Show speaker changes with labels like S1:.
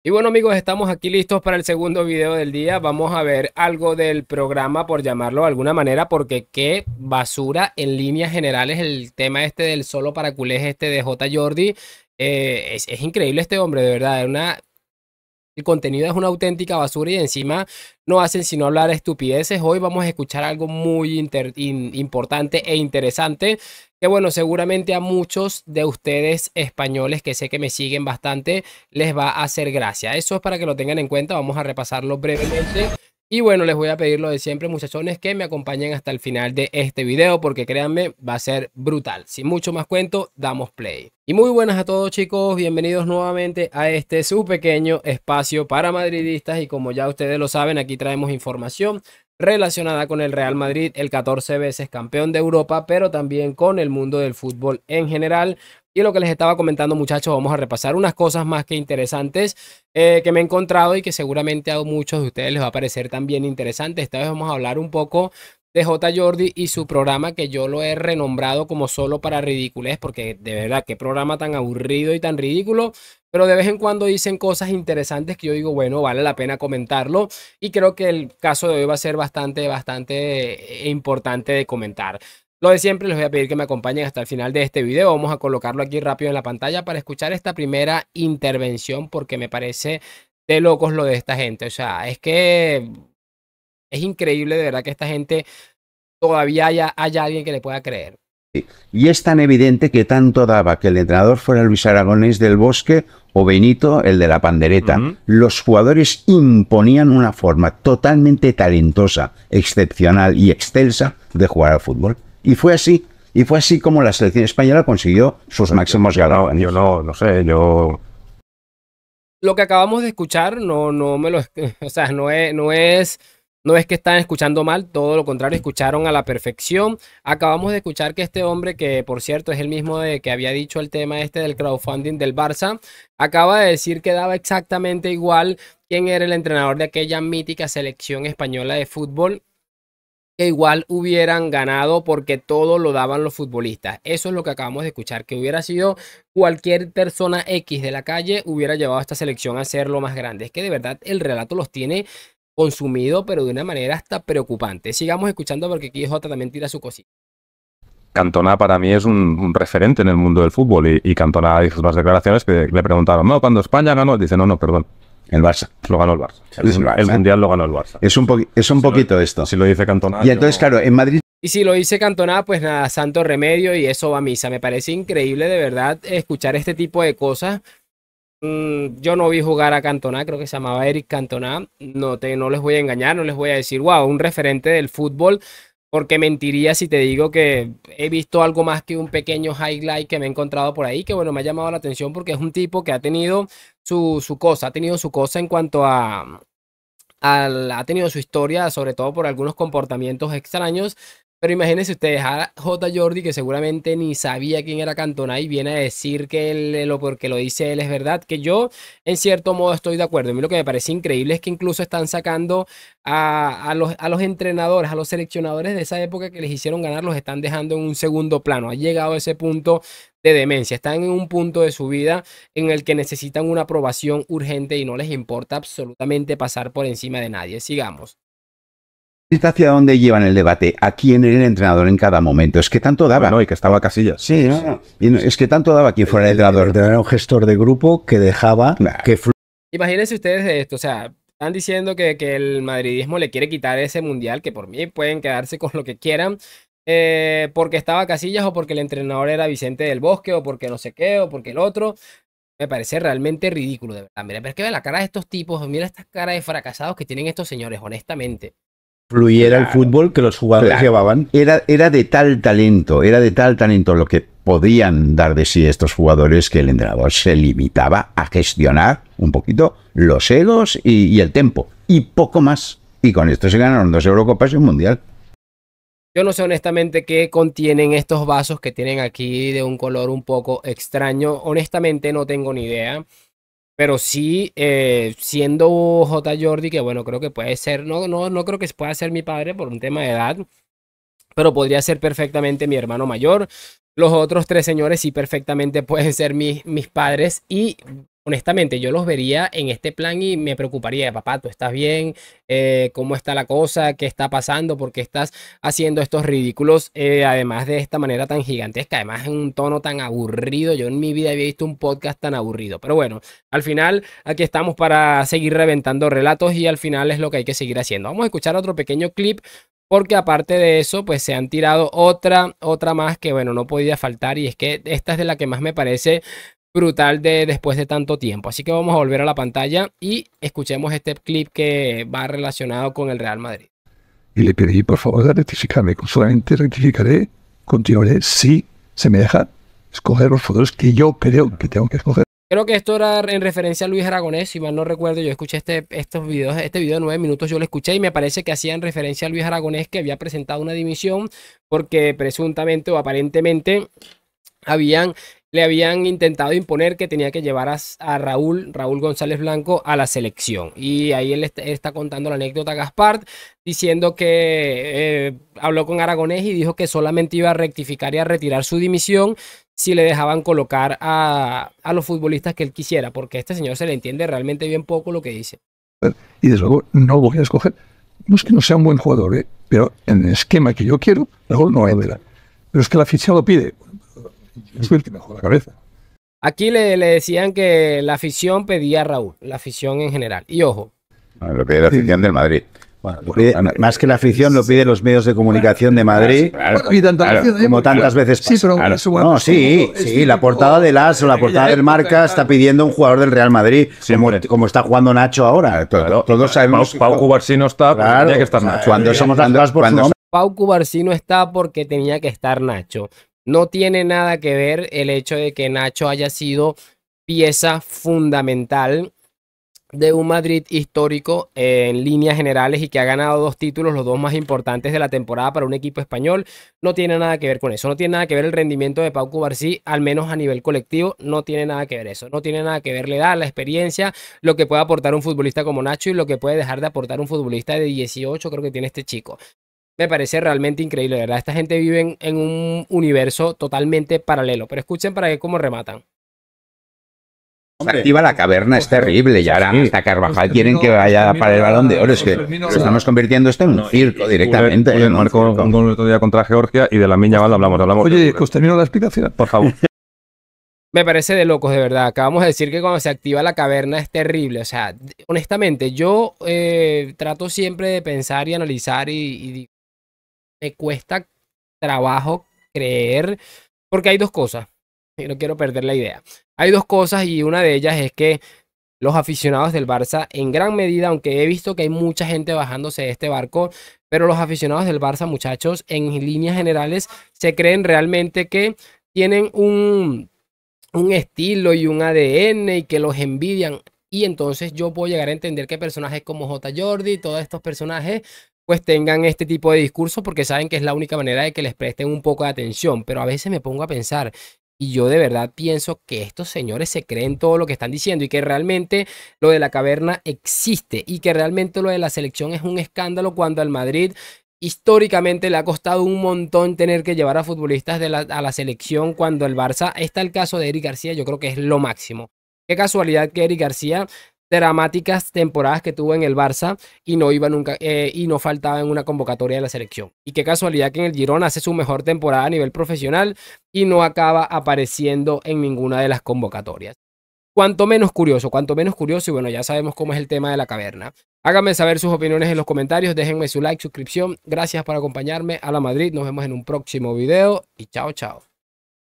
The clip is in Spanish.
S1: Y bueno amigos, estamos aquí listos para el segundo video del día. Vamos a ver algo del programa, por llamarlo de alguna manera, porque qué basura en líneas generales el tema este del solo para culés este de J. Jordi. Es increíble este hombre, de verdad. El contenido es una auténtica basura y encima no hacen sino hablar estupideces. Hoy vamos a escuchar algo muy importante e interesante que bueno, seguramente a muchos de ustedes españoles que sé que me siguen bastante les va a hacer gracia. Eso es para que lo tengan en cuenta. Vamos a repasarlo brevemente. Y bueno, les voy a pedir lo de siempre, muchachones, que me acompañen hasta el final de este video porque créanme, va a ser brutal. Sin mucho más cuento, damos play. Y muy buenas a todos chicos, bienvenidos nuevamente a este su pequeño espacio para madridistas y como ya ustedes lo saben, aquí traemos información relacionada con el Real Madrid, el 14 veces campeón de Europa, pero también con el mundo del fútbol en general. Y lo que les estaba comentando, muchachos, vamos a repasar unas cosas más que interesantes que me he encontrado y que seguramente a muchos de ustedes les va a parecer también interesante. Esta vez vamos a hablar un poco de J. Jordi y su programa que yo lo he renombrado como solo para ridiculez, porque de verdad, qué programa tan aburrido y tan ridículo, pero de vez en cuando dicen cosas interesantes que yo digo, bueno, vale la pena comentarlo y creo que el caso de hoy va a ser bastante importante de comentar. Lo de siempre, les voy a pedir que me acompañen hasta el final de este video. Vamos a colocarlo aquí rápido en la pantalla para escuchar esta primera intervención porque me parece de locos lo de esta gente. O sea, es que es increíble de verdad que esta gente todavía haya alguien que le pueda creer.
S2: Y es tan evidente que tanto daba que el entrenador fuera Luis Aragonés del Bosque o Benito, el de la pandereta. Los jugadores imponían una forma totalmente talentosa, excepcional y excelsa de jugar al fútbol. Y fue así como la selección española consiguió sus máximos galardones.
S3: Yo no sé, yo...
S1: Lo que acabamos de escuchar no me lo... O sea, no es que están escuchando mal, todo lo contrario, escucharon a la perfección. Acabamos de escuchar que este hombre, que por cierto es el mismo de que había dicho el tema este del crowdfunding del Barça, acaba de decir que daba exactamente igual quién era el entrenador de aquella mítica selección española de fútbol, que igual hubieran ganado porque todo lo daban los futbolistas. Eso es lo que acabamos de escuchar, que hubiera sido cualquier persona X de la calle, hubiera llevado a esta selección a ser lo más grande. Es que de verdad el relato los tiene consumido, pero de una manera hasta preocupante. Sigamos escuchando porque aquí J también tira su cosita.
S3: Cantona para mí es un referente en el mundo del fútbol y Cantona hizo unas declaraciones que le preguntaron, no, cuando España ganó, dice, no, perdón.
S2: El Barça.
S3: Lo ganó el Barça. El Mundial lo ganó el Barça.
S2: Es un poquito esto.
S3: Si lo dice Cantona...
S2: Y entonces, claro, en Madrid...
S1: Y si lo dice Cantona, pues nada, santo remedio y eso va a misa. Me parece increíble de verdad escuchar este tipo de cosas. Yo no vi jugar a Cantona, creo que se llamaba Eric Cantona. No les voy a engañar, no les voy a decir, wow, un referente del fútbol, porque mentiría si te digo que he visto algo más que un pequeño highlight que me he encontrado por ahí, que bueno, me ha llamado la atención porque es un tipo que ha tenido su cosa, ha tenido su cosa en cuanto ha tenido su historia, sobre todo por algunos comportamientos extraños. Pero imagínense ustedes a J. Jordi, que seguramente ni sabía quién era Cantona y viene a decir que porque lo dice él es verdad, que yo en cierto modo estoy de acuerdo. A mí lo que me parece increíble es que incluso están sacando a los entrenadores, a los seleccionadores de esa época que les hicieron ganar, los están dejando en un segundo plano. Ha llegado a ese punto de demencia, están en un punto de su vida en el que necesitan una aprobación urgente y no les importa absolutamente pasar por encima de nadie. Sigamos.
S2: ¿Hacia dónde llevan el debate? ¿A quién era el entrenador en cada momento? Es que tanto daba.
S3: Bueno, y que estaba Casillas.
S2: Sí, es que tanto daba quien fuera el entrenador.
S4: Era un gestor de grupo que dejaba que
S1: Imagínense ustedes de esto, o sea, están diciendo que el madridismo le quiere quitar ese mundial, que por mí pueden quedarse con lo que quieran, porque estaba Casillas o porque el entrenador era Vicente del Bosque o porque no sé qué o porque el otro. Me parece realmente ridículo, de verdad. Mira, pero es que ve la cara de estos tipos, mira esta cara de fracasados que tienen estos señores, honestamente.
S4: fluyera el fútbol que los jugadores llevaban.
S2: Era de tal talento lo que podían dar de sí estos jugadores que el entrenador se limitaba a gestionar un poquito los egos y el tempo, y poco más. Y con esto se ganaron 2 Eurocopas y un Mundial.
S1: Yo no sé honestamente qué contienen estos vasos que tienen aquí de un color un poco extraño. Honestamente no tengo ni idea. Pero sí, siendo J. Jordi, que bueno, creo que puede ser, no creo que pueda ser mi padre por un tema de edad, pero podría ser perfectamente mi hermano mayor. Los otros 3 señores sí perfectamente pueden ser mis padres y honestamente, yo los vería en este plan y me preocuparía, papá, ¿tú estás bien? ¿Cómo está la cosa? ¿Qué está pasando? ¿Por qué estás haciendo estos ridículos? Además de esta manera tan gigantesca, además en un tono tan aburrido. Yo en mi vida había visto un podcast tan aburrido. Pero bueno, al final aquí estamos para seguir reventando relatos y al final es lo que hay que seguir haciendo. Vamos a escuchar otro pequeño clip. Porque aparte de eso, pues se han tirado otra más que, bueno, no podía faltar. Y es que esta es de la que más me parece brutal después de tanto tiempo. Así que vamos a volver a la pantalla y escuchemos este clip que va relacionado con el Real Madrid.
S5: Y le pedí, por favor, de rectificarme. Solamente rectificaré, continuaré si se me deja escoger los jugadores que yo creo que tengo que escoger.
S1: Creo que esto era en referencia a Luis Aragonés, si mal no recuerdo. Yo escuché este video de 9 minutos, yo lo escuché y me parece que hacían referencia a Luis Aragonés, que había presentado una dimisión porque presuntamente o aparentemente le habían intentado imponer que tenía que llevar a Raúl González Blanco a la selección. Y ahí él está contando la anécdota a Gaspart, diciendo que habló con Aragonés y dijo que solamente iba a rectificar y a retirar su dimisión si le dejaban colocar a los futbolistas que él quisiera, porque a este señor se le entiende realmente bien poco lo que dice.
S5: Y desde luego no voy a escoger, no es que no sea un buen jugador, pero en el esquema que yo quiero, Raúl no entra. Pero es que la afición lo pide. Es el que me juega la cabeza.
S1: Aquí le decían que la afición pedía a Raúl, la afición en general. Y ojo.
S2: Lo pide la afición del Madrid.
S4: Bueno, más que la afición, lo piden los medios de comunicación de Madrid.
S5: Claro, y
S4: como tantas veces pasa.
S5: Sí, pero
S4: no, sí, la portada del AS o la portada del Marca está pidiendo un jugador del Real Madrid, como está jugando Nacho ahora.
S2: Todos sabemos.
S3: Pau Cubarsí no está, claro, tenía que estar Nacho.
S4: Cuando somos las por su nombre.
S1: Pau Cubarsí no está porque tenía que estar Nacho. No tiene nada que ver el hecho de que Nacho haya sido pieza fundamental de un Madrid histórico en líneas generales y que ha ganado 2 títulos, los 2 más importantes de la temporada para un equipo español. No tiene nada que ver con eso. No tiene nada que ver el rendimiento de Pau Cubarsí, al menos a nivel colectivo. No tiene nada que ver eso. No tiene nada que ver la edad, la experiencia, lo que puede aportar un futbolista como Nacho y lo que puede dejar de aportar un futbolista de 18, creo que tiene este chico. Me parece realmente increíble, ¿verdad? Esta gente vive en un universo totalmente paralelo. Pero escuchen para ver cómo rematan.
S2: Se activa la caverna, es terrible. Y ahora hasta Carvajal quieren que vaya para el Balón de Oro. Es que estamos convirtiendo esto en un circo directamente.
S3: Marcó un gol el otro día contra Georgia y de la Lamine Yamal hablamos.
S5: Oye, que os termino la explicación,
S3: por favor.
S1: Me parece de locos, de verdad. Acabamos de decir que cuando se activa la caverna es terrible. O sea, honestamente, yo trato siempre de pensar y analizar y me cuesta trabajo creer, porque hay 2 cosas. Y no quiero perder la idea. Hay 2 cosas y una de ellas es que los aficionados del Barça, en gran medida, aunque he visto que hay mucha gente bajándose de este barco, pero los aficionados del Barça, muchachos, en líneas generales, se creen realmente que tienen un estilo y un ADN y que los envidian. Y entonces yo puedo llegar a entender que personajes como J. Jordi, todos estos personajes, pues tengan este tipo de discurso porque saben que es la única manera de que les presten un poco de atención. Pero a veces me pongo a pensar y yo de verdad pienso que estos señores se creen todo lo que están diciendo y que realmente lo de la caverna existe y que realmente lo de la selección es un escándalo cuando al Madrid históricamente le ha costado un montón tener que llevar a futbolistas a la selección, cuando el Barça, está el caso de Eric García, yo creo que es lo máximo. Qué casualidad que Eric García, dramáticas temporadas que tuvo en el Barça y no iba nunca y no faltaba en una convocatoria de la selección. Y qué casualidad que en el Girona hace su mejor temporada a nivel profesional y no acaba apareciendo en ninguna de las convocatorias. Cuanto menos curioso y bueno, ya sabemos cómo es el tema de la caverna. Háganme saber sus opiniones en los comentarios, déjenme su like, suscripción. Gracias por acompañarme a la Madrid. Nos vemos en un próximo video y chao, chao.